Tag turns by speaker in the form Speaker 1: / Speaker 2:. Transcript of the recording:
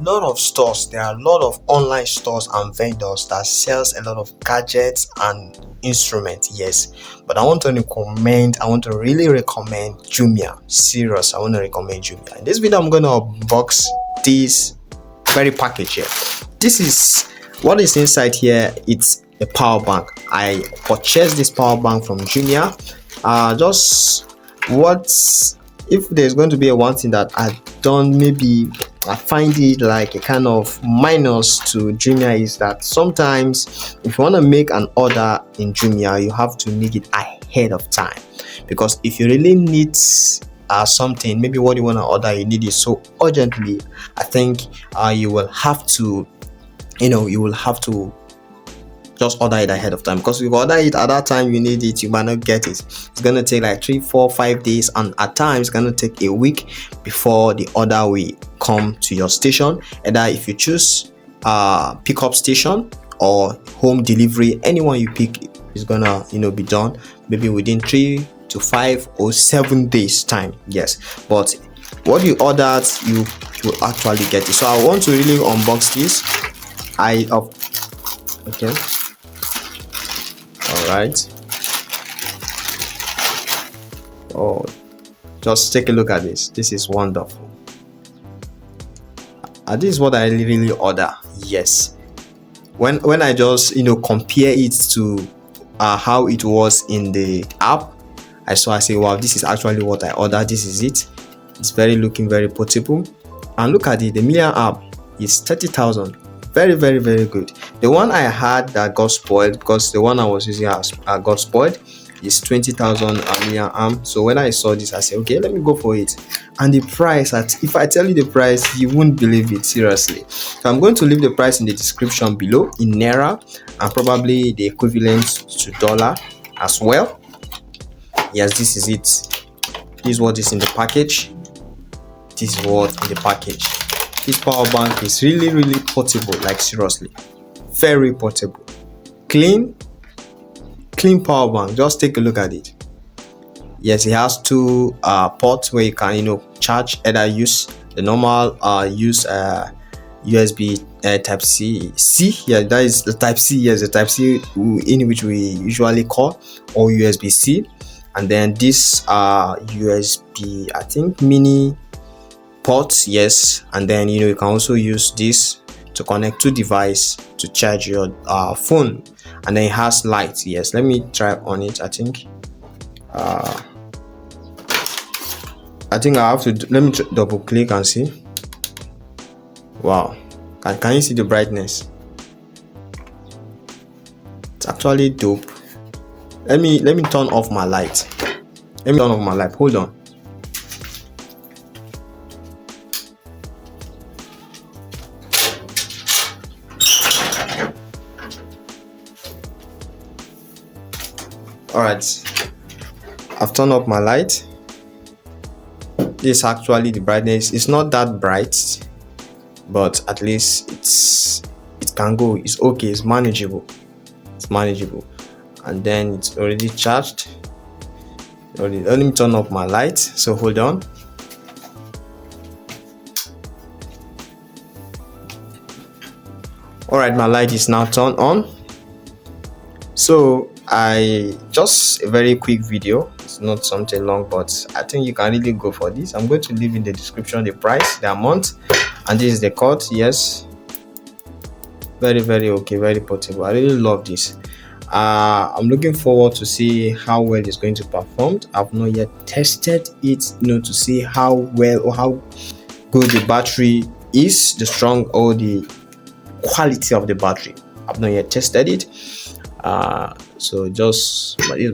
Speaker 1: lot of stores, there are a lot of online stores and vendors that sells a lot of gadgets and instruments, yes, but I want to really recommend Jumia. Serious, I want to recommend Jumia. In this video I'm going to unbox this very package here. This is what is inside here. It's a power bank. I purchased this power bank from Jumia. Just what if there's going to be a one thing that I don't, maybe I find it like a kind of minus to Jumia, is that sometimes if you want to make an order in Jumia, you have to make it ahead of time, because if you really need something, maybe what you want to order, you need it so urgently, I think you will have to just order it ahead of time, because if you order it at that time you need it, you might not get it. It's gonna take like 3, 4, 5 days, and at times it's gonna take a week before the order will come to your station. And if you choose pickup station or home delivery, anyone you pick is gonna be done maybe within 3 to 5 or 7 days time. Yes, but what you ordered, you will actually get it. So I want to really unbox this. Okay, all right. Oh, just take a look at this. This is wonderful. This is what I really order. Yes, when I just compare it to how it was in the app, I say, wow, this is actually what I ordered. This is it. It's looking very portable, and look at it. The million app is 30,000. Very, very, very good. The one I had that got spoiled, because the one I was using got spoiled, is 20,000 milliamp. So when I saw this, I said, okay, let me go for it. And the price, if I tell you the price, you won't believe it, seriously. So I'm going to leave the price in the description below in Naira, and probably the equivalent to dollar as well. Yes, this is it. This is what is in the package. This is what in the package. This power bank is really, really portable, like seriously, very portable. Clean power bank. Just take a look at it. Yes, it has 2 ports where you can charge, either use the normal USB type C. Yeah, that is the type C. Yes, the type C in which we usually call, or USB C. And then this USB, I think, mini ports. Yes, and then you can also use this to connect 2 devices to charge your phone. And then it has lights. Yes, let me try on it. I think I have to, let me double click and see. Wow, can you see the brightness? It's actually dope. Let me turn off my light. Hold on. All right, I've turned up my light. This is actually the brightness. It's not that bright, but at least it can go. It's okay. It's manageable. And then it's already charged. Let me turn up my light. So hold on. All right, my light is now turned on. So just a very quick video. It's not something long, but I think you can really go for this. I'm going to leave in the description the price, the amount, and this is the code. Yes, very, very okay, very portable. I really love this. I'm looking forward to see how well it's going to perform. I've not yet tested it, to see how well or how good the battery is, the strong or the quality of the battery. I've not yet tested it. So just